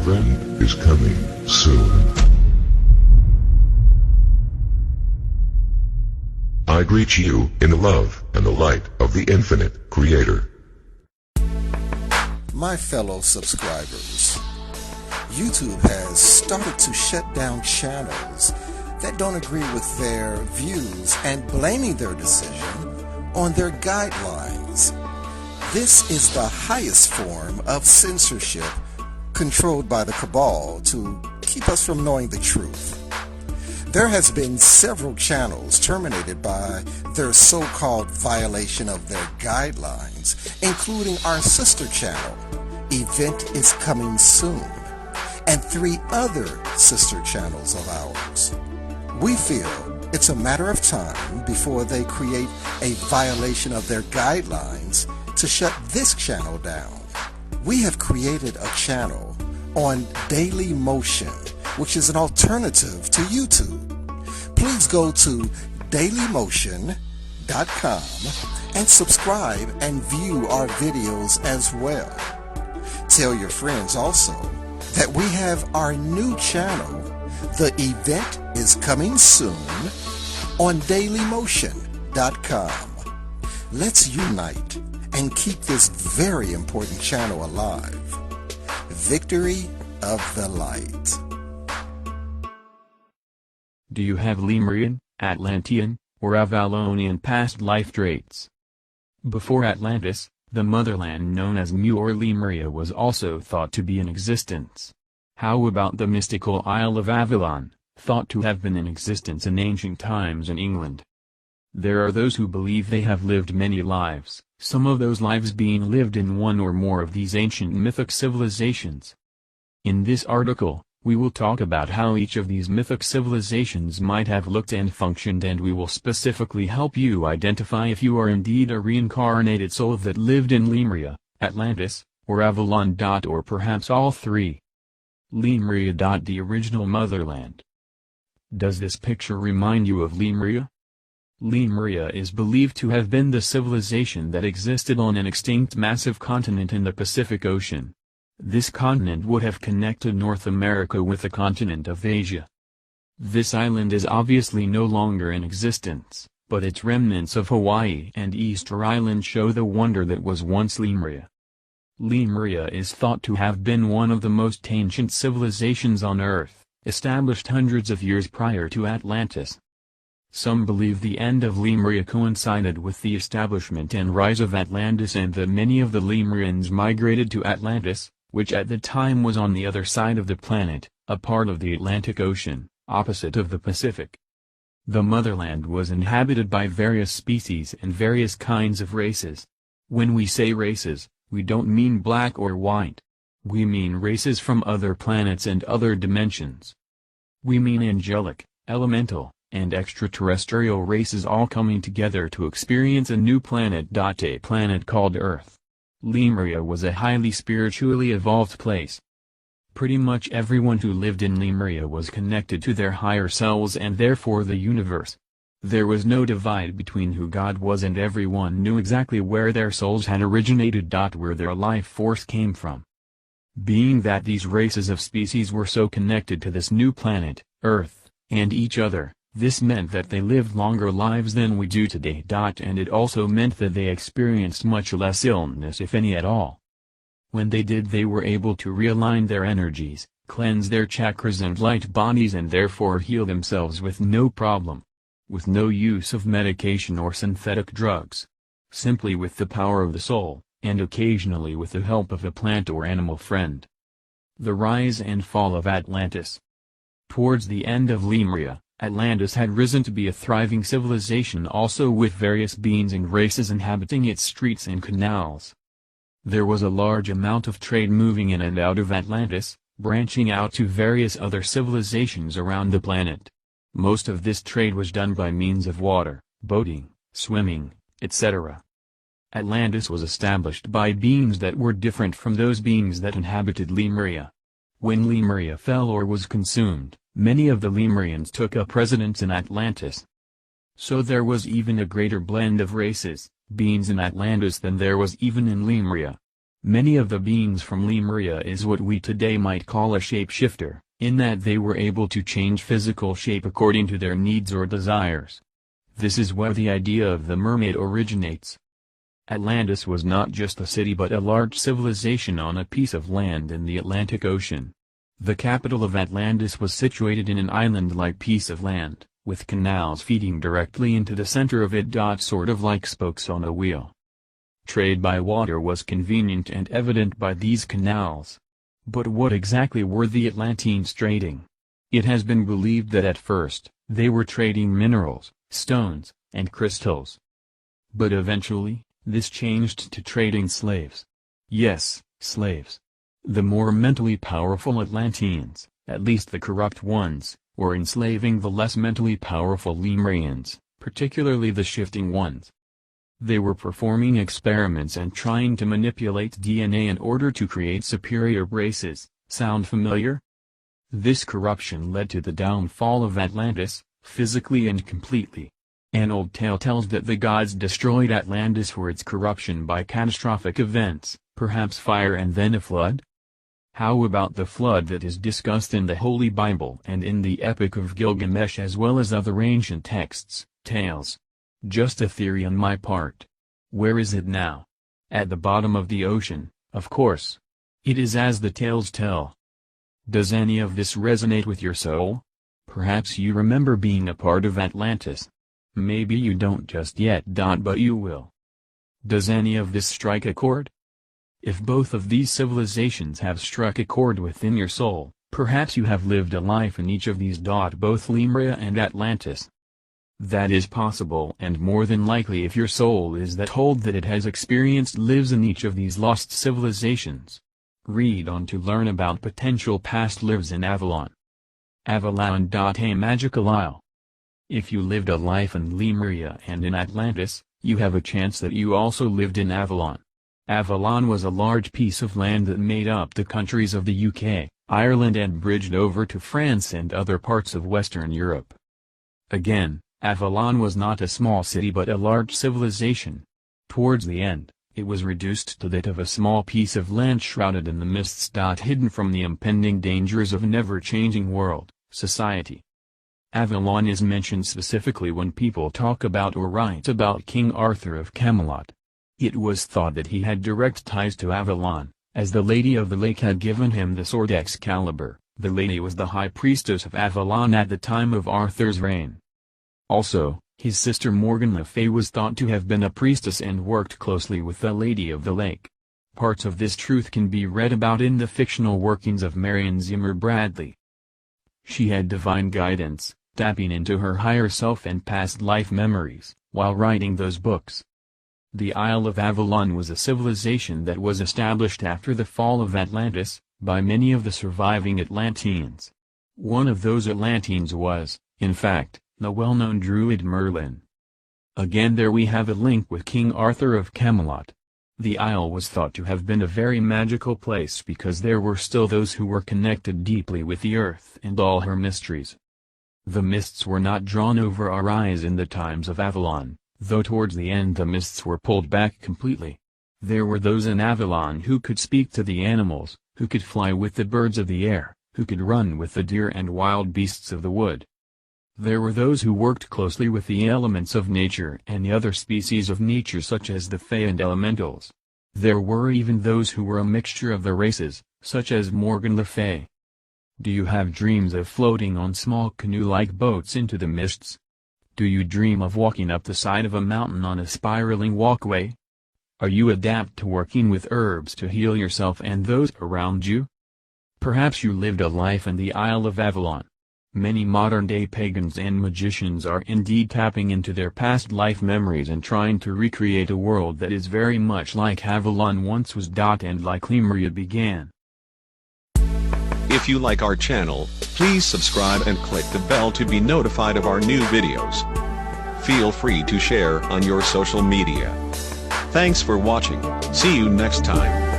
friend is coming soon. I greet you in the love and the light of the infinite Creator. My fellow subscribers, YouTube has started to shut down channels that don't agree with their views and blaming their decision on their guidelines. This is the highest form of censorship controlled by the cabal to keep us from knowing the truth. There has been several channels terminated by their so-called violation of their guidelines, including our sister channel, Event is Coming Soon, and 3 other sister channels of ours. We feel it's a matter of time before they create a violation of their guidelines to shut this channel down. We have created a channel on Daily Motion, which is an alternative to YouTube. Please go to dailymotion.com and subscribe and view our videos as well. Tell your friends also that we have our new channel, The Event is Coming Soon, on dailymotion.com. Let's unite and keep this very important channel alive. Victory of the Light. Do you have Lemurian, Atlantean, or Avalonian past life traits? Before Atlantis, the motherland known as Mu or Lemuria was also thought to be in existence. How about the mystical Isle of Avalon, thought to have been in existence in ancient times in England? There are those who believe they have lived many lives, some of those lives being lived in one or more of these ancient mythic civilizations. In this article, we will talk about how each of these mythic civilizations might have looked and functioned, and we will specifically help you identify if you are indeed a reincarnated soul that lived in Lemuria, Atlantis, or Avalon. Or perhaps all 3. Lemuria. The original motherland. Does this picture remind you of Lemuria? Lemuria is believed to have been the civilization that existed on an extinct massive continent in the Pacific Ocean. This continent would have connected North America with the continent of Asia. This island is obviously no longer in existence, but its remnants of Hawaii and Easter Island show the wonder that was once Lemuria. Lemuria is thought to have been one of the most ancient civilizations on Earth, established hundreds of years prior to Atlantis. Some believe the end of Lemuria coincided with the establishment and rise of Atlantis, and that many of the Lemurians migrated to Atlantis, which at the time was on the other side of the planet, a part of the Atlantic Ocean, opposite of the Pacific. The motherland was inhabited by various species and various kinds of races. When we say races, we don't mean black or white. We mean races from other planets and other dimensions. We mean angelic, elemental, and extraterrestrial races all coming together to experience a new planet. A planet called Earth. Lemuria was a highly spiritually evolved place. Pretty much everyone who lived in Lemuria was connected to their higher selves and therefore the universe. There was no divide between who God was, and everyone knew exactly where their souls had originated. Where their life force came from. Being that these races of species were so connected to this new planet, Earth, and each other, this meant that they lived longer lives than we do today. And it also meant that they experienced much less illness, if any at all. When they did, they were able to realign their energies, cleanse their chakras and light bodies, and therefore heal themselves with no problem. With no use of medication or synthetic drugs. Simply with the power of the soul, and occasionally with the help of a plant or animal friend. The rise and fall of Atlantis. Towards the end of Lemuria, Atlantis had risen to be a thriving civilization, also with various beings and races inhabiting its streets and canals. There was a large amount of trade moving in and out of Atlantis, branching out to various other civilizations around the planet. Most of this trade was done by means of water, boating, swimming, etc. Atlantis was established by beings that were different from those beings that inhabited Lemuria. When Lemuria fell or was consumed, many of the Lemurians took up residence in Atlantis. So there was even a greater blend of races, beings in Atlantis than there was even in Lemuria. Many of the beings from Lemuria is what we today might call a shapeshifter, in that they were able to change physical shape according to their needs or desires. This is where the idea of the mermaid originates. Atlantis was not just a city but a large civilization on a piece of land in the Atlantic Ocean. The capital of Atlantis was situated in an island-like piece of land, with canals feeding directly into the center of it, sort of like spokes on a wheel. Trade by water was convenient and evident by these canals. But what exactly were the Atlanteans trading? It has been believed that at first, they were trading minerals, stones, and crystals. But eventually, this changed to trading slaves. Yes, slaves. The more mentally powerful Atlanteans, at least the corrupt ones, were enslaving the less mentally powerful Lemurians, particularly the shifting ones. They were performing experiments and trying to manipulate DNA in order to create superior races. Sound familiar? This corruption led to the downfall of Atlantis, physically and completely. An old tale tells that the gods destroyed Atlantis for its corruption by catastrophic events, perhaps fire and then a flood? How about the flood that is discussed in the Holy Bible and in the Epic of Gilgamesh as well as other ancient texts, tales? Just a theory on my part. Where is it now? At the bottom of the ocean, of course. It is as the tales tell. Does any of this resonate with your soul? Perhaps you remember being a part of Atlantis. Maybe you don't just yet, but you will. Does any of this strike a chord? If both of these civilizations have struck a chord within your soul, perhaps you have lived a life in each of these. Both Lemuria and Atlantis. That is possible and more than likely if your soul is that old that it has experienced lives in each of these lost civilizations. Read on to learn about potential past lives in Avalon. Avalon. A magical isle. If you lived a life in Lemuria and in Atlantis, you have a chance that you also lived in Avalon. Avalon was a large piece of land that made up the countries of the UK, Ireland and bridged over to France and other parts of Western Europe. Again, Avalon was not a small city but a large civilization. Towards the end, it was reduced to that of a small piece of land shrouded in the mists. Hidden from the impending dangers of an ever-changing world, society. Avalon is mentioned specifically when people talk about or write about King Arthur of Camelot. It was thought that he had direct ties to Avalon, as the Lady of the Lake had given him the sword Excalibur. The lady was the high priestess of Avalon at the time of Arthur's reign. Also, his sister Morgan Le Fay was thought to have been a priestess and worked closely with the Lady of the Lake. Parts of this truth can be read about in the fictional workings of Marion Zimmer Bradley. She had divine guidance, tapping into her higher self and past life memories, while writing those books. The Isle of Avalon was a civilization that was established after the fall of Atlantis, by many of the surviving Atlanteans. One of those Atlanteans was, in fact, the well-known druid Merlin. Again there we have a link with King Arthur of Camelot. The isle was thought to have been a very magical place because there were still those who were connected deeply with the earth and all her mysteries. The mists were not drawn over our eyes in the times of Avalon, though towards the end the mists were pulled back completely. There were those in Avalon who could speak to the animals, who could fly with the birds of the air, who could run with the deer and wild beasts of the wood. There were those who worked closely with the elements of nature and the other species of nature such as the Fae and elementals. There were even those who were a mixture of the races, such as Morgan Le Fay. Do you have dreams of floating on small canoe-like boats into the mists? Do you dream of walking up the side of a mountain on a spiraling walkway? Are you adept to working with herbs to heal yourself and those around you? Perhaps you lived a life in the Isle of Avalon. Many modern-day pagans and magicians are indeed tapping into their past life memories and trying to recreate a world that is very much like Avalon once was. And like Lemuria began. If you like our channel, please subscribe and click the bell to be notified of our new videos. Feel free to share on your social media. Thanks for watching. See you next time.